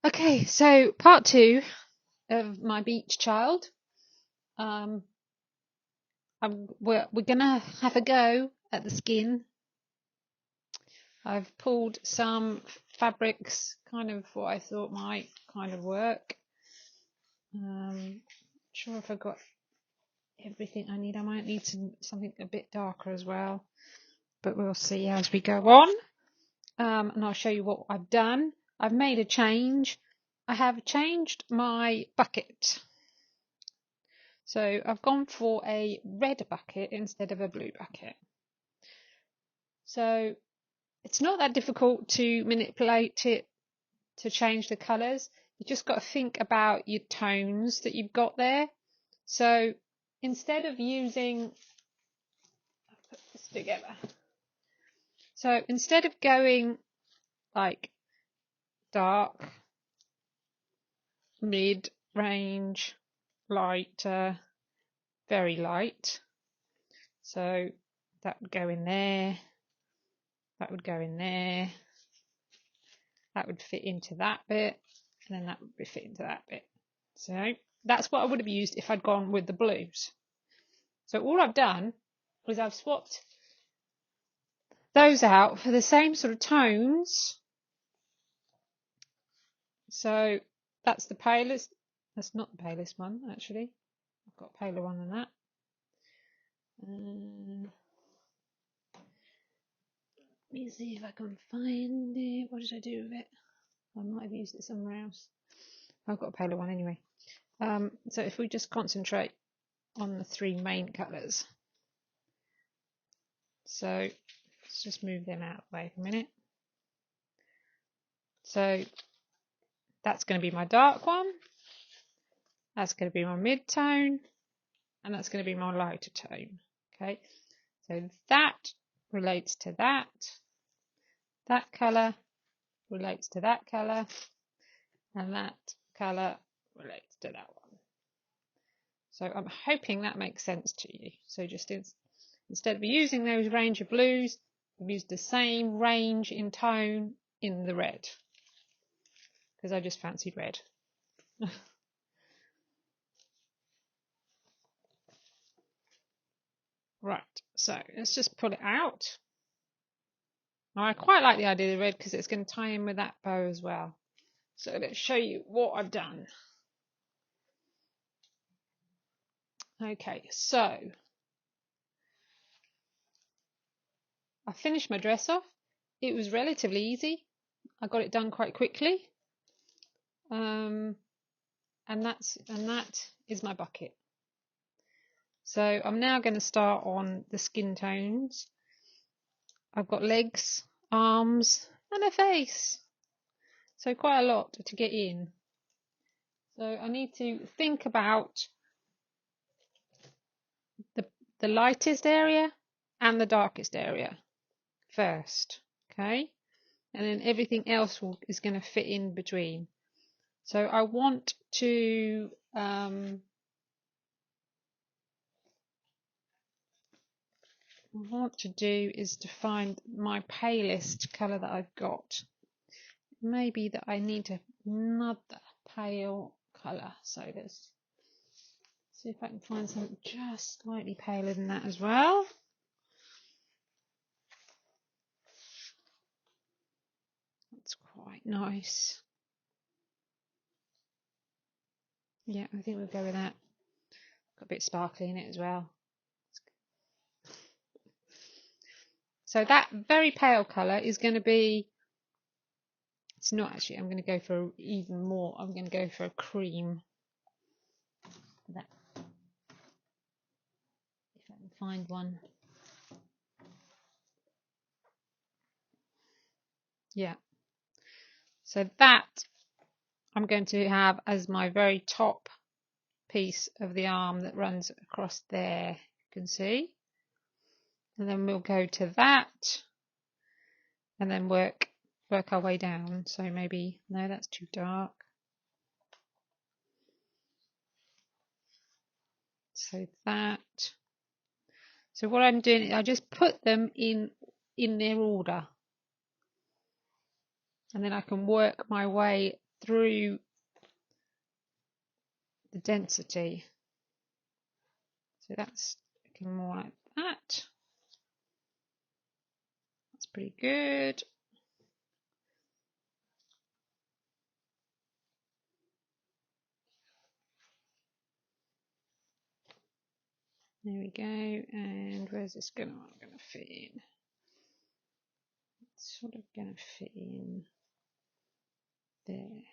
Okay, so part 2 of my Beachchild. Um, we're gonna have a go at the skin. I've pulled some fabrics, kind of what I thought might kind of work. Not sure if I've got everything I need. I might need something a bit darker as well, but we'll see as we go on. And I'll show you what I've done. I've made a change. I have changed my bucket. So I've gone for a red bucket instead of a blue bucket. So it's not that difficult to manipulate it to change the colours. You just got to think about your tones that you've got there. So instead of using, I'll put this together. So instead of going like dark, mid-range, light, very light. So that would go in there. That would go in there. That would fit into that bit, and then that would fit into that bit. So that's what I would have used if I'd gone with the blues. So all I've done is I've swapped those out for the same sort of tones. So that's the palest. That's not the palest one, actually. I've got a paler one than that. Let me see if I can find it. What did I do with it? I might have used it somewhere else. I've got a paler one anyway. So if we just concentrate on the 3 main colours. So let's just move them out of the way for a minute. So that's going to be my dark one. That's going to be my mid-tone. And that's going to be my lighter tone. Okay, so that relates to that. That colour relates to that colour. And that colour relates to that one. So I'm hoping that makes sense to you. So just instead of using those range of blues, I've used the same range in tone in the red. Because I just fancied red. Right, so let's just pull it out. Now I quite like the idea of the red because it's going to tie in with that bow as well. So let's show you what I've done. Okay, so I finished my dress off. It was relatively easy. I got it done quite quickly. And that is my bucket. So I'm now going to start on the skin tones. I've got legs, arms, and a face. So quite a lot to get in. So I need to think about the lightest area and the darkest area first, okay? And then everything else is going to fit in between. So I want to do is to find my palest colour that I've got. Maybe that I need another pale colour. So let's see if I can find something just slightly paler than that as well. That's quite nice. Yeah, I think we'll go with that. Got a bit sparkly in it as well. So that very pale colour is going to be, it's not actually, I'm going to go for even more, I'm going to go for a cream. That, if I can find one. Yeah. So that I'm going to have as my very top piece of the arm that runs across there, you can see. And then we'll go to that and then work our way down. So maybe, no, that's too dark. So that. So what I'm doing, I just put them in their order. And then I can work my way through the density. So that's looking more like that. That's pretty good. There we go. And where's this going to fit in? It's sort of going to fit in there.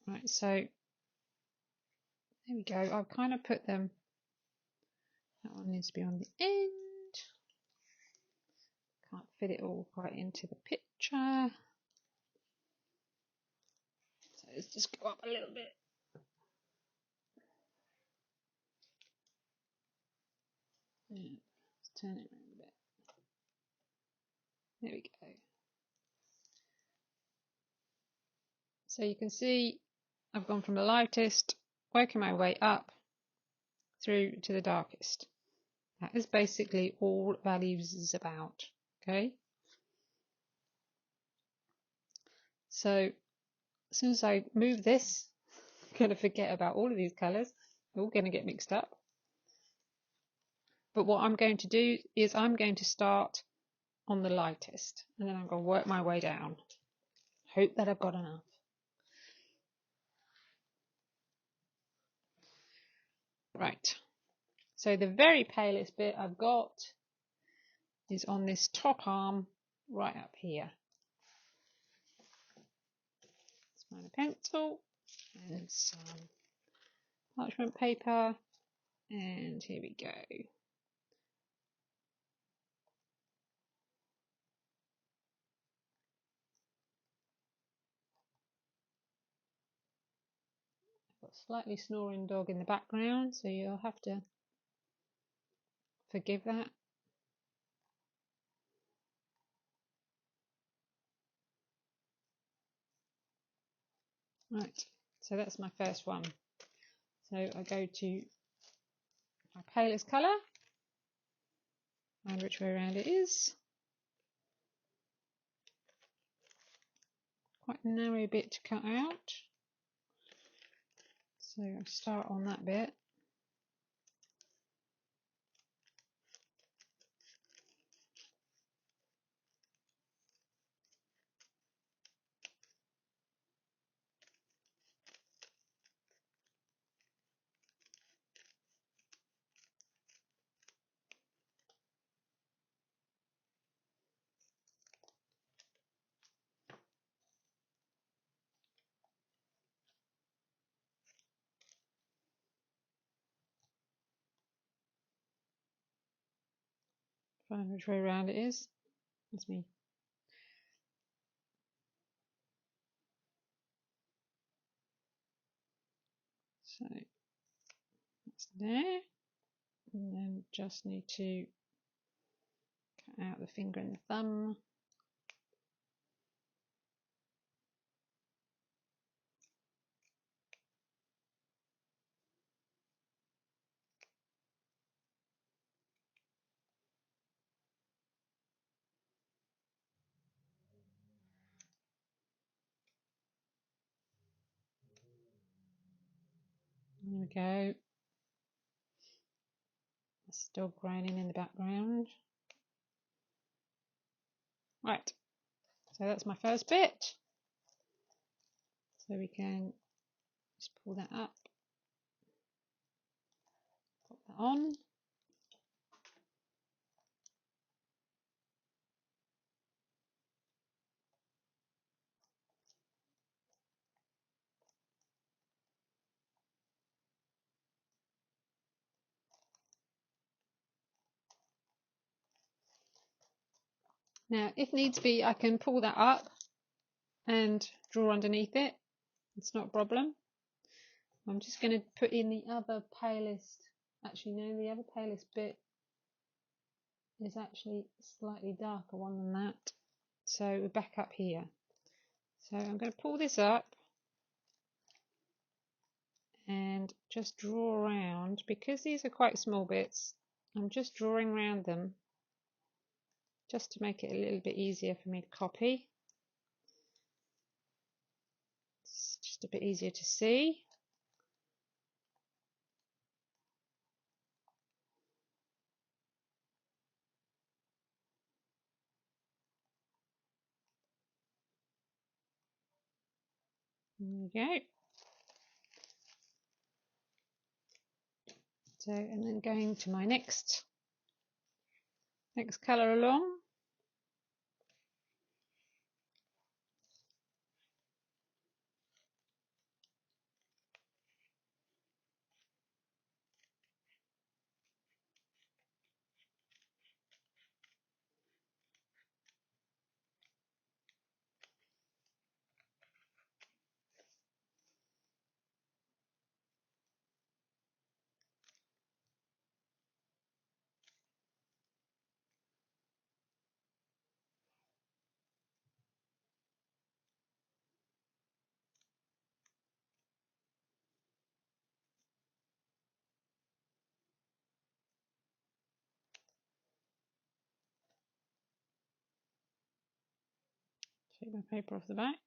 Right, so there we go. I've kind of put them. That one needs to be on the end. Can't fit it all quite into the picture. So let's just go up a little bit. Yeah, let's turn it around a bit. There we go. So you can see I've gone from the lightest, working my way up through to the darkest. That is basically all values is about. Okay. So as soon as I move this, I'm going to forget about all of these colours. They're all going to get mixed up. But what I'm going to do is I'm going to start on the lightest and then I'm going to work my way down. Hope that I've got enough. Right. So the very palest bit I've got is on this top arm right up here. Let's find a pencil and some parchment paper, and here we go. I've got a slightly snoring dog in the background, so you'll have to forgive that. Right, so that's my first one. So I go to my palest colour, and which way around it is. Quite a narrow bit to cut out. So I'll start on that bit. Find which way around it is. That's me. So that's there. And then just need to cut out the finger and the thumb. There we go. That's the dog growling in the background. Right, so that's my first bit. So we can just pull that up, pop that on. Now, if needs be, I can pull that up and draw underneath it. It's not a problem. I'm just going to put in the other palest. Actually, no, the other palest bit is actually slightly darker one than that. So we're back up here. So I'm going to pull this up and just draw around. Because these are quite small bits, I'm just drawing around them just to make it a little bit easier for me to copy. just a bit easier to see. There we go. So, and then going to my next colour along. Take my paper off the back.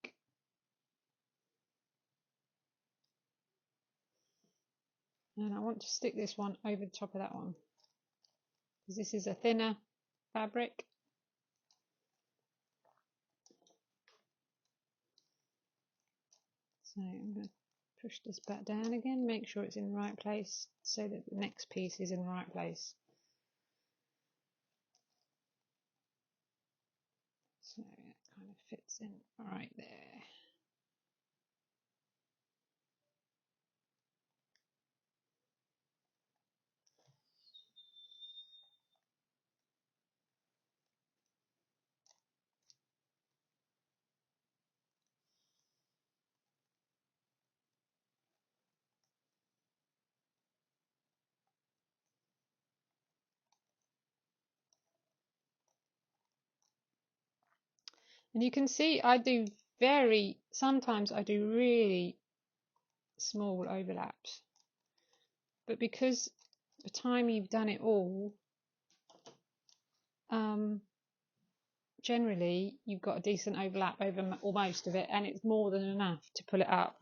And I want to stick this one over the top of that one, because this is a thinner fabric. So I'm going to push this back down again, make sure it's in the right place so that the next piece is in the right place. So it kind of fits in right there. And you can see sometimes I do really small overlaps, but because by the time you've done it all, generally you've got a decent overlap over most of it, and it's more than enough to pull it up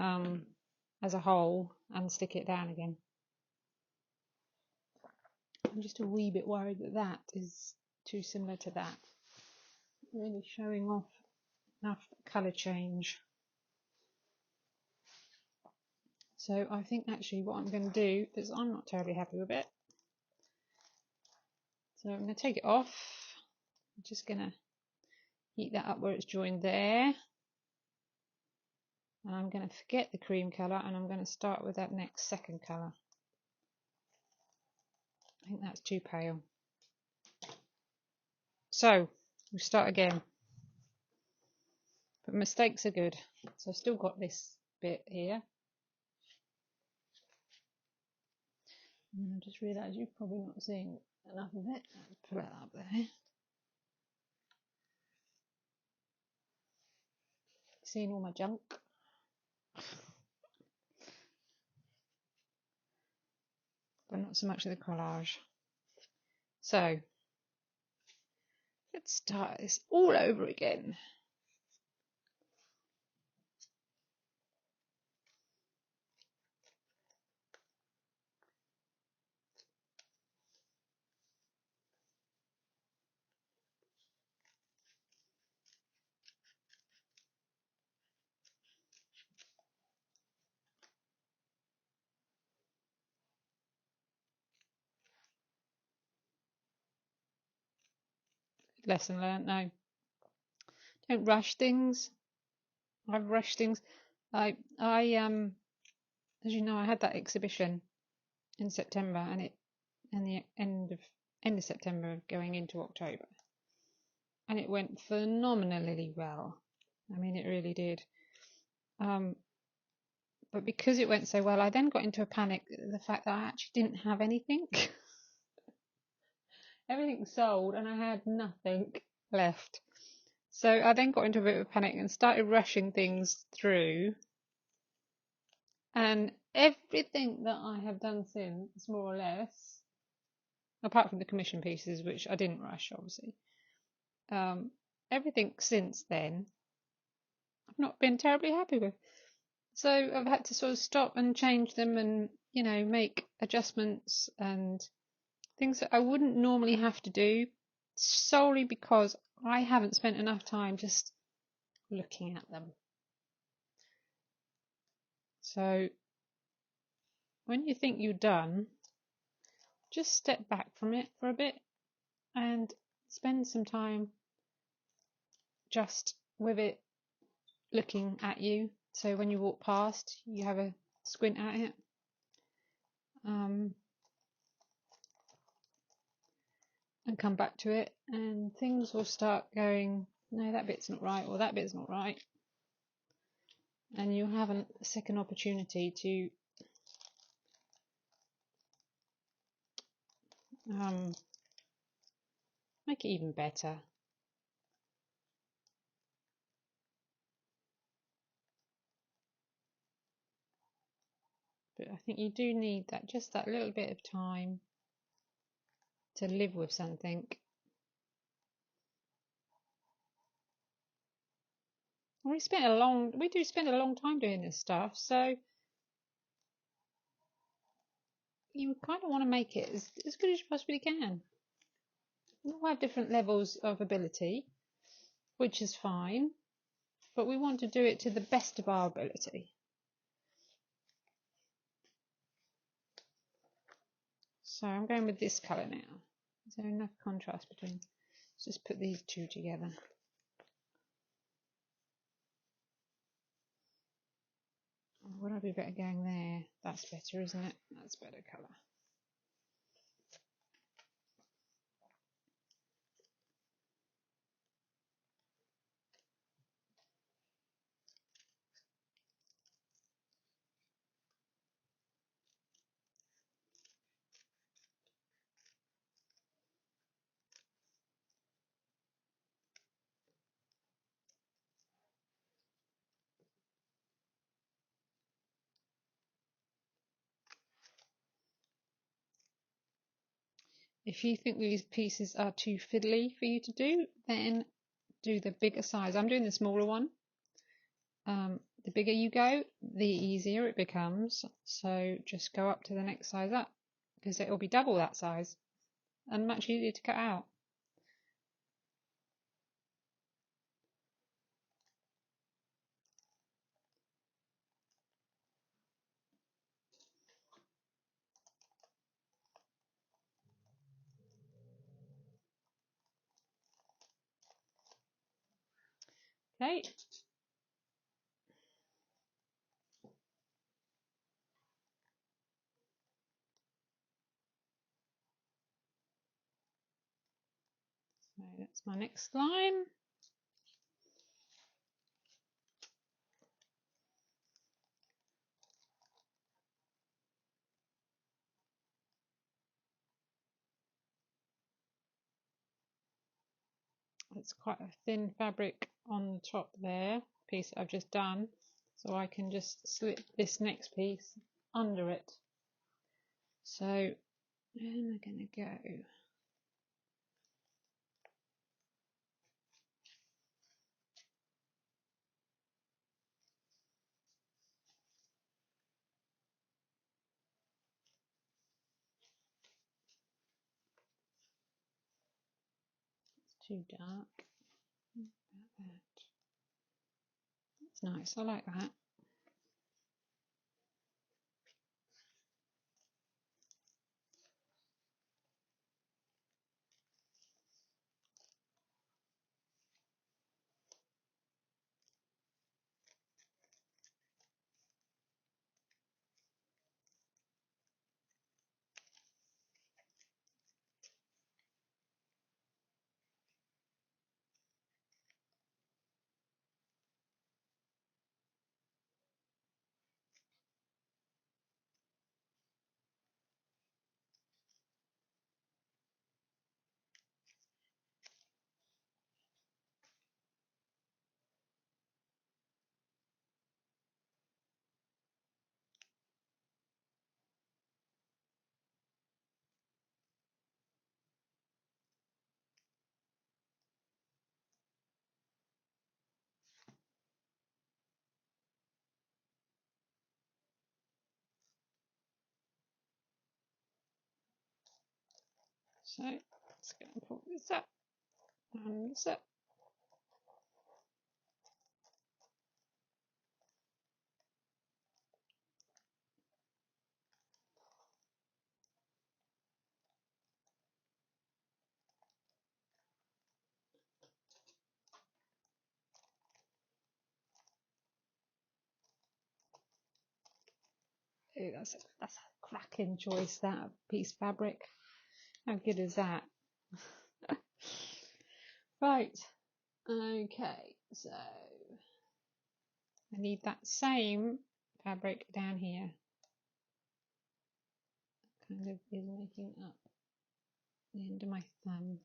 as a whole and stick it down again. I'm just a wee bit worried that that is too similar to that, really showing off enough colour change. So I think actually what I'm going to do is, I'm not terribly happy with it, so I'm going to take it off. I'm just going to heat that up where it's joined there, and I'm going to forget the cream colour and I'm going to start with that next second colour. I think that's too pale, so we'll start again, but mistakes are good. So I've still got this bit here, and I just realised you've probably not seen enough of it. Let's put that up there. Seen all my junk. But not so much of the collage. So let's start this all over again. Lesson learnt. No, don't rush things. I've rushed things. I as you know, I had that exhibition in September, and the end of September going into October, and it went phenomenally well. I mean, it really did. But because it went so well, I then got into a panic, the fact that I actually didn't have anything. Everything sold and I had nothing left. So I then got into a bit of a panic and started rushing things through. And everything that I have done since, more or less, apart from the commission pieces, which I didn't rush, obviously, everything since then I've not been terribly happy with. So I've had to sort of stop and change them and, you know, make adjustments and things that I wouldn't normally have to do, solely because I haven't spent enough time just looking at them. So when you think you're done, just step back from it for a bit and spend some time just with it looking at you. So when you walk past, you have a squint at it. And come back to it, and things will start going, no, that bit's not right, or that bit's not right. And you'll have a second opportunity to make it even better. But I think you do need that, just that little bit of time to live with something. We do spend a long time doing this stuff, so you kind of want to make it as good as you possibly can. We all have different levels of ability, which is fine, but we want to do it to the best of our ability. So I'm going with this colour now. Is there enough contrast between? Let's just put these two together. Would I be better going there? That's better, isn't it? That's better colour. If you think these pieces are too fiddly for you to do, then do the bigger size. I'm doing the smaller one. The bigger you go, the easier it becomes. So just go up to the next size up, because it will be double that size and much easier to cut out. Okay. So that's my next line. It's quite a thin fabric on the top there, piece that I've just done, so I can just slip this next piece under it. So where am I going to go? It's too dark. About that. That's nice, I like that. So let's go and pull this up and this up. Ooh, that's a cracking choice, that piece of fabric. How good is that? Right, okay, so I need that same fabric down here. Kind of is making up the end of my thumb.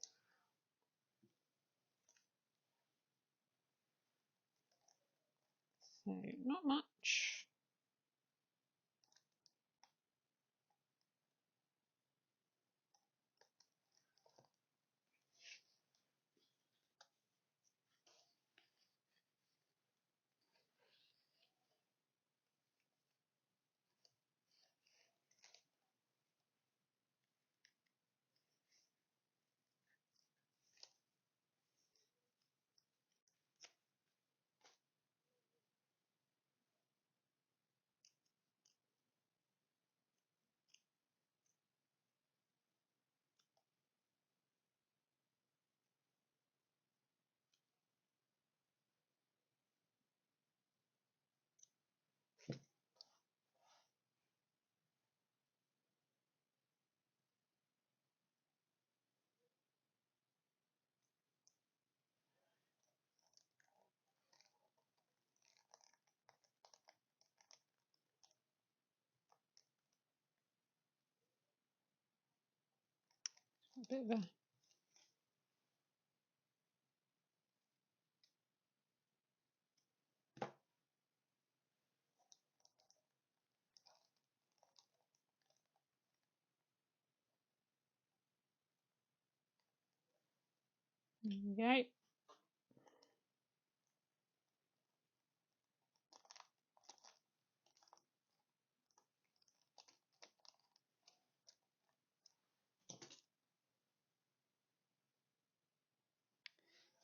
So not much. A bit of a there we go.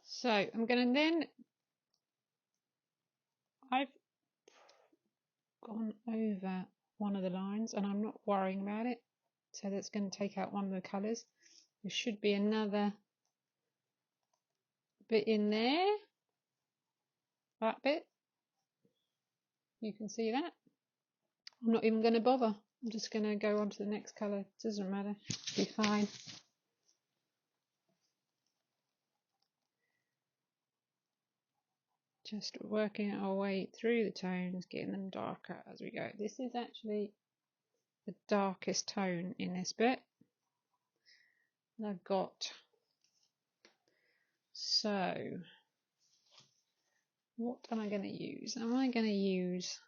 So I'm going to then, I've gone over one of the lines and I'm not worrying about it. So that's going to take out one of the colours. There should be another bit in there. That bit. You can see that. I'm not even going to bother. I'm just going to go on to the next colour. It doesn't matter. It'll be fine. Just working our way through the tones, getting them darker as we go. This is actually the darkest tone in this bit that I've got. So, what am I going to use? Am I going to use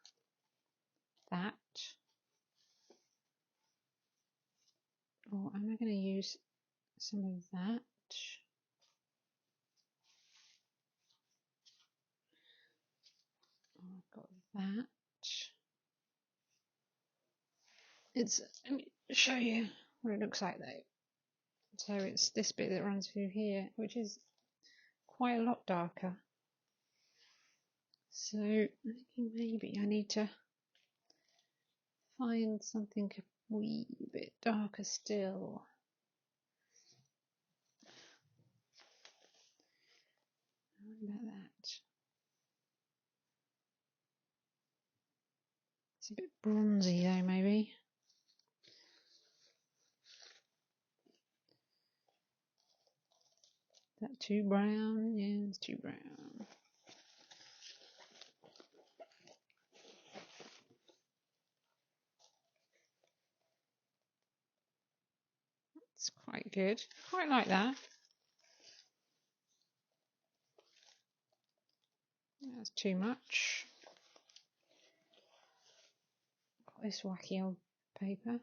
that? Or am I going to use some of that? Oh, I've got that. Let me show you what it looks like though. So it's this bit that runs through here, which is quite a lot darker. So I think maybe I need to find something a wee bit darker still. What about that? It's a bit bronzy though, maybe. Is that too brown? Yeah, it's too brown. It's quite good. Quite like that. That's too much. Got this wacky old paper.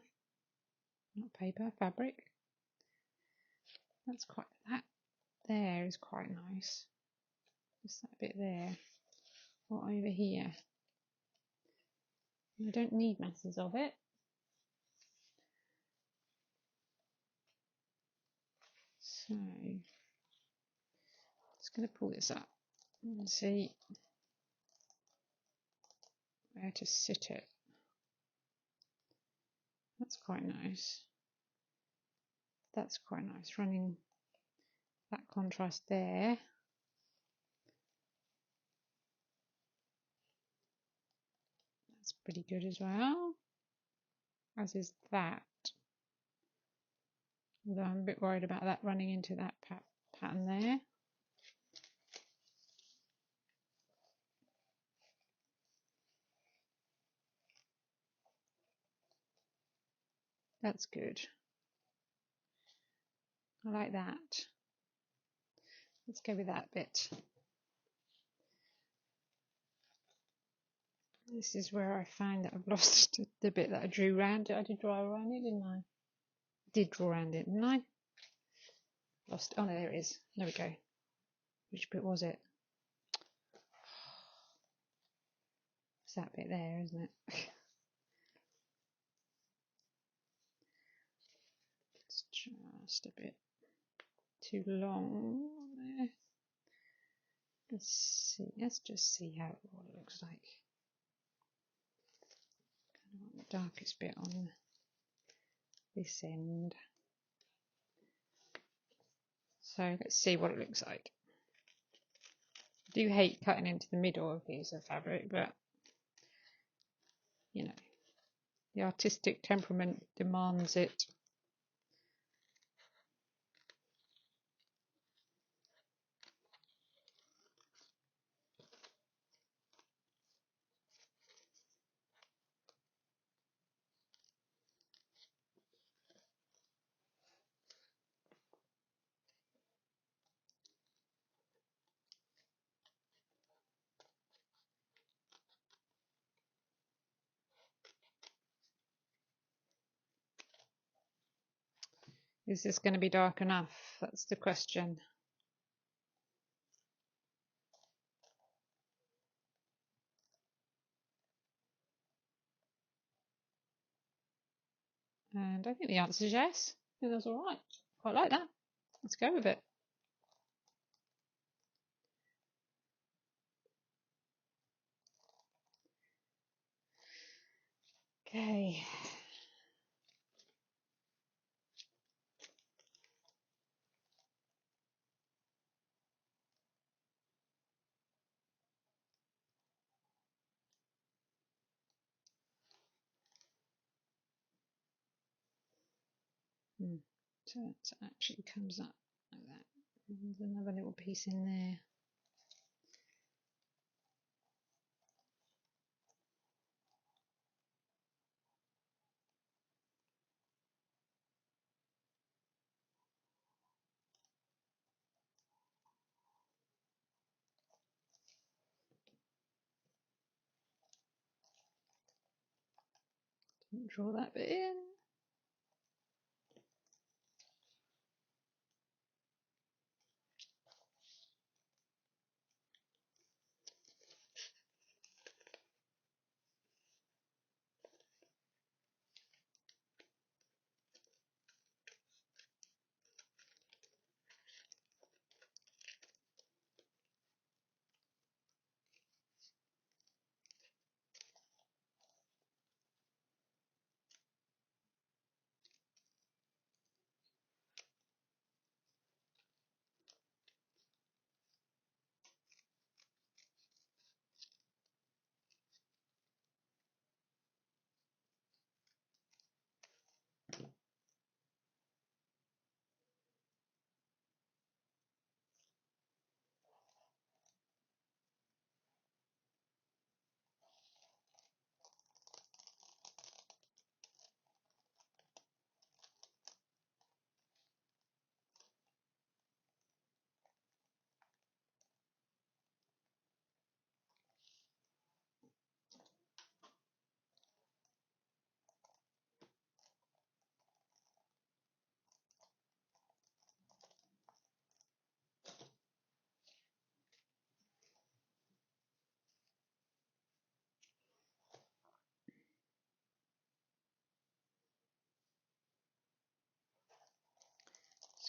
Not paper, fabric. That's quite, that there is quite nice. Just that bit there. Or over here. I don't need masses of it. So just going to pull this up and see where to sit it. That's quite nice. That's quite nice, running that contrast there. That's pretty good as well, as is that. Although I'm a bit worried about that running into that pattern there. That's good. I like that. Let's go with that bit. This is where I find that I've lost the bit that I drew around it. I did draw around it, didn't I? Did draw around it, didn't I? Lost. Oh no, there it is. There we go. Which bit was it? It's that bit there, isn't it? It's just a bit too long there. Let's see. Let's just see what it looks like. Kind of want the darkest bit on this end. So let's see what it looks like. I do hate cutting into the middle of a piece of fabric, but you know, the artistic temperament demands it. Is this going to be dark enough? That's the question. And I think the answer is yes. I think that's all right. Quite like that. Let's go with it. Okay. So it actually comes up like that. There's another little piece in there. Didn't draw that bit in.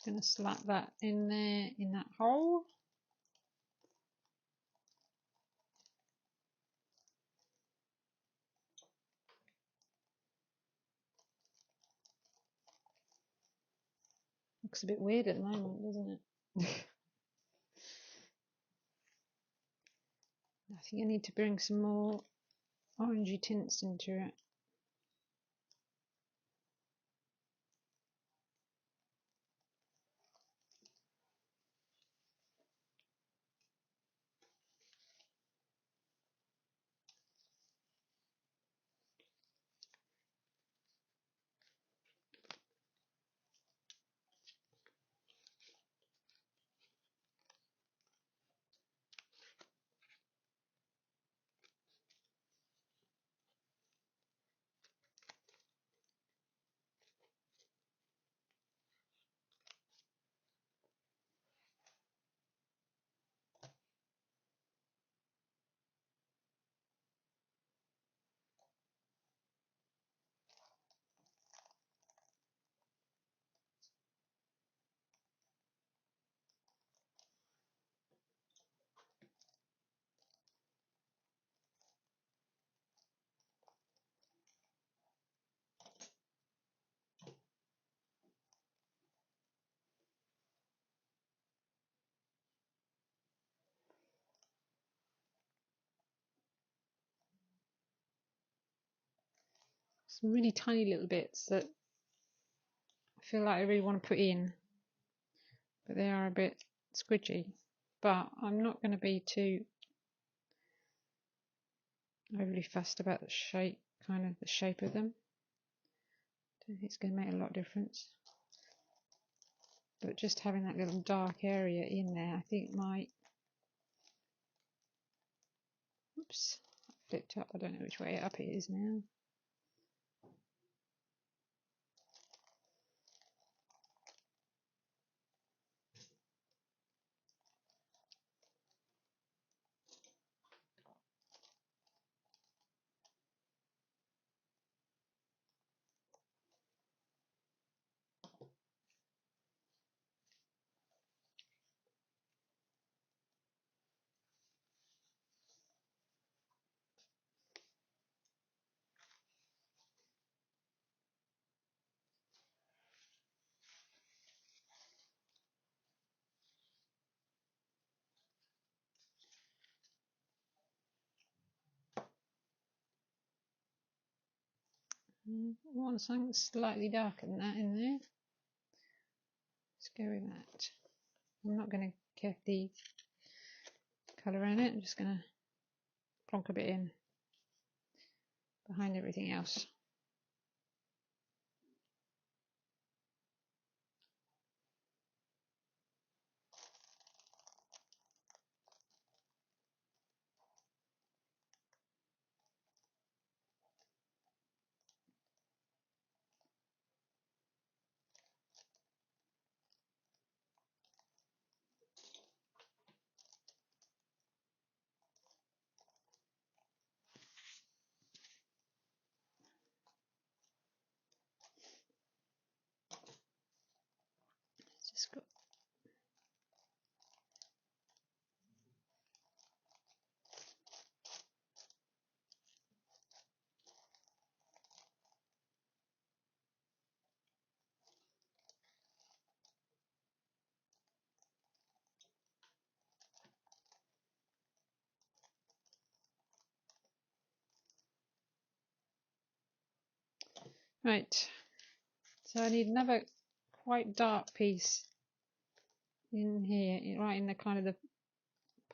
Just going to slap that in there in that hole. Looks a bit weird at the moment, doesn't it? I think I need to bring some more orangey tints into it. Some really tiny little bits that I feel like I really want to put in, but they are a bit squidgy. But I'm not going to be too overly fussed about the shape, the shape of them. I don't think it's going to make a lot of difference. But just having that little dark area in there, I think might. Oops, flipped up. I don't know which way up it is now. I want something slightly darker than that in there. Let's go with that. I'm not going to get the colour in it, I'm just going to plonk a bit in behind everything else. Just got right, so I need another quite dark piece in here, right in the kind of the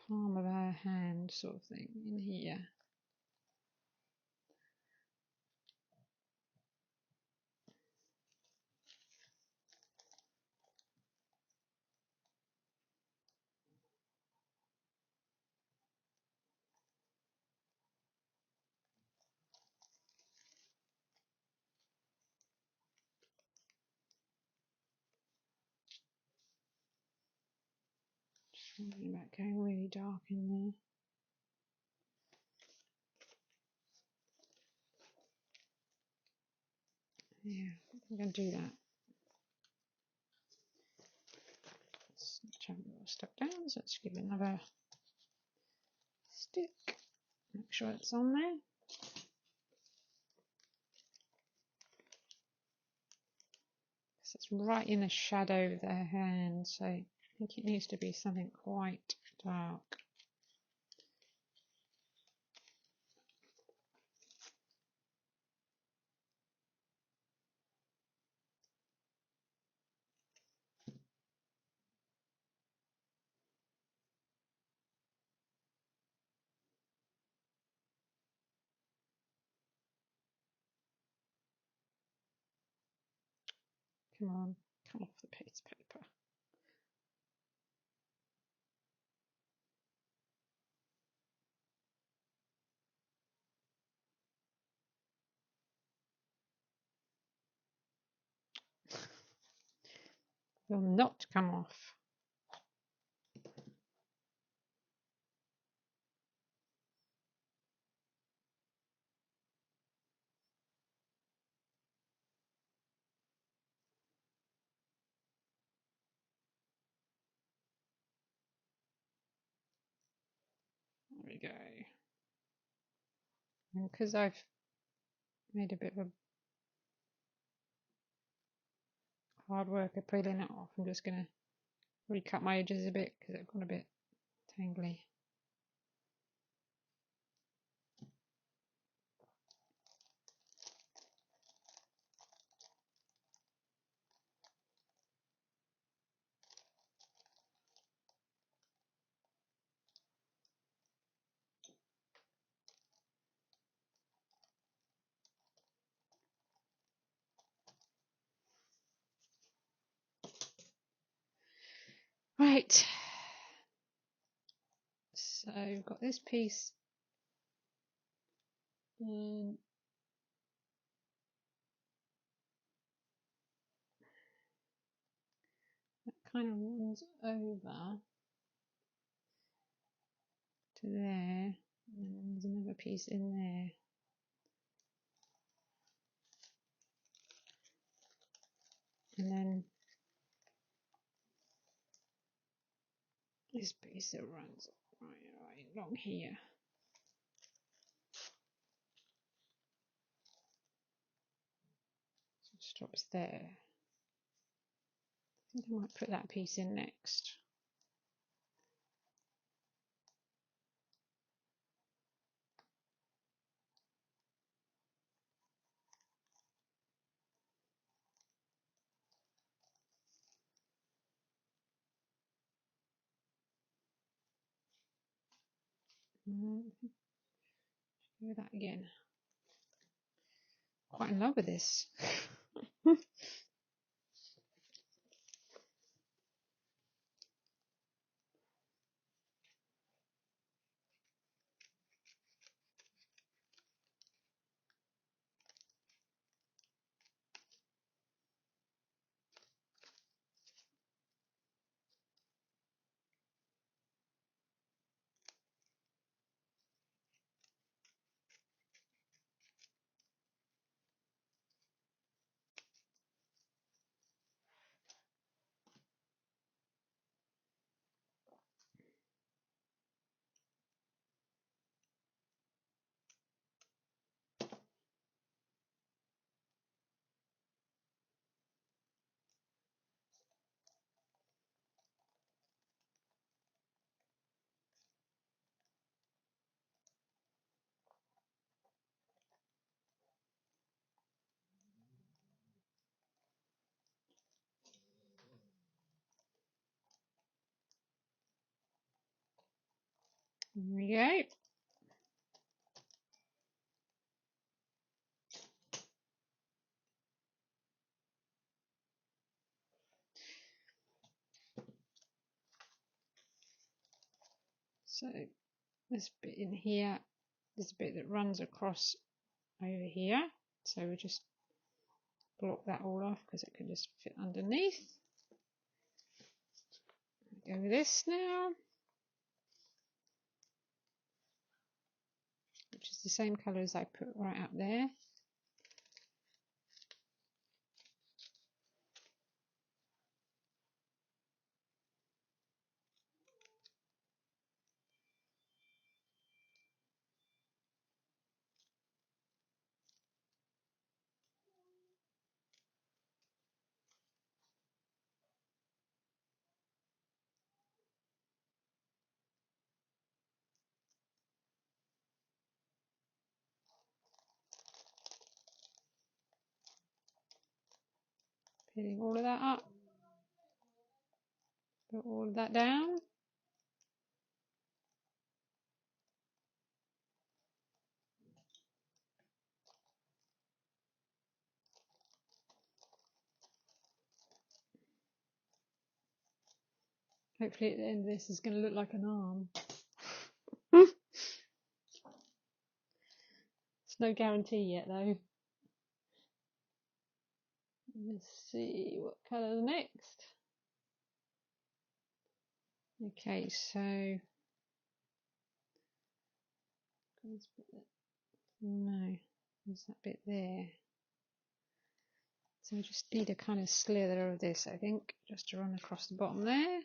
palm of our hand sort of thing in here. Just thinking about going really dark in there. Yeah, I'm going to do that. stuck down, so let's give it another stick. Make sure it's on there. So it's right in the shadow of their hand, so I think it needs to be something quite dark. Come on, come off the piece of paper. Will not come off. There we go. And because I've made a bit of a hard work of peeling it off, I'm just going to recut my edges a bit because they've gone a bit tangly. Right, so I've got this piece, and that kind of runs over to there, and then there's another piece in there. And then this piece that runs right along here. So it stops there. I think I might put that piece in next. Do that again. Quite in love with this. There we go. So this bit in here, this bit that runs across over here. So we just block that all off because it can just fit underneath. Go with this now, which is the same colour as I put right up there. Filling all of that up. Put all of that down. Hopefully at the end of this is going to look like an arm. It's no guarantee yet though. Let's see what colour is next. Okay, so no, there's that bit there. So we just need a kind of slither of this, I think, just to run across the bottom there.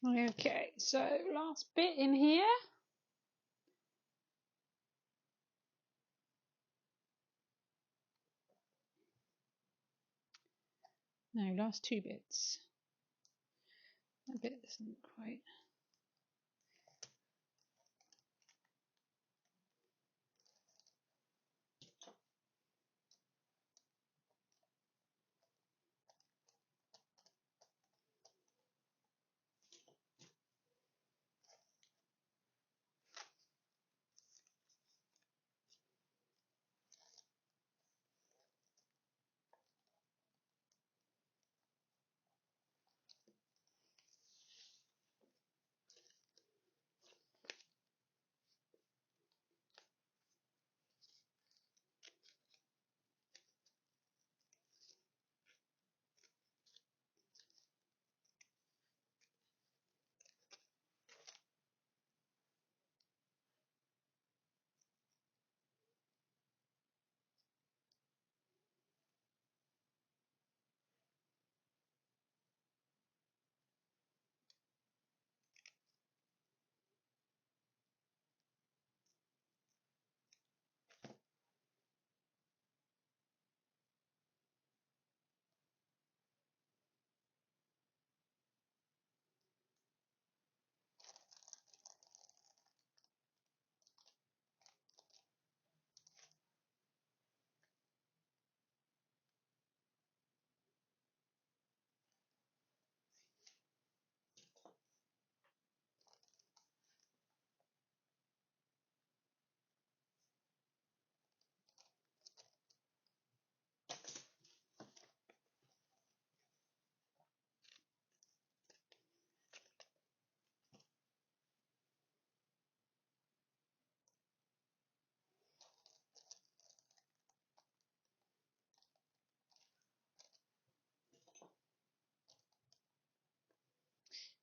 Okay, so last bit in here. No, last two bits. That bit isn't quite.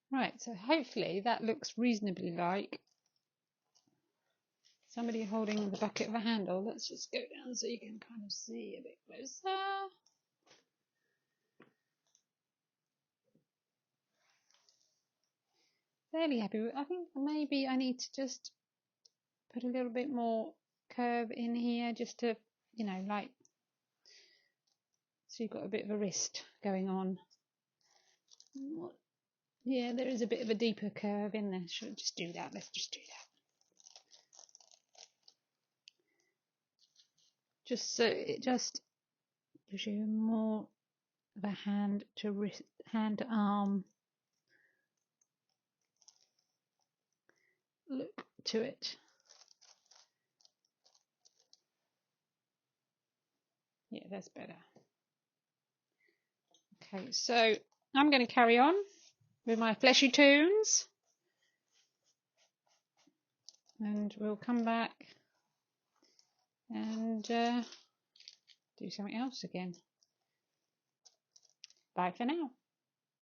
Right, so hopefully that looks reasonably like somebody holding the bucket of a handle. Let's just go down so you can kind of see a bit closer. Fairly happy with. I think maybe I need to just put a little bit more curve in here just to, you know, like, so you've got a bit of a wrist going on. Yeah, there is a bit of a deeper curve in there. Should I just do that? Let's just do that. Just so it just gives you more of a hand to wrist, hand to arm look to it. Yeah, that's better. Okay, so I'm going to carry on with my fleshy tunes, and we'll come back and do something else again. Bye for now.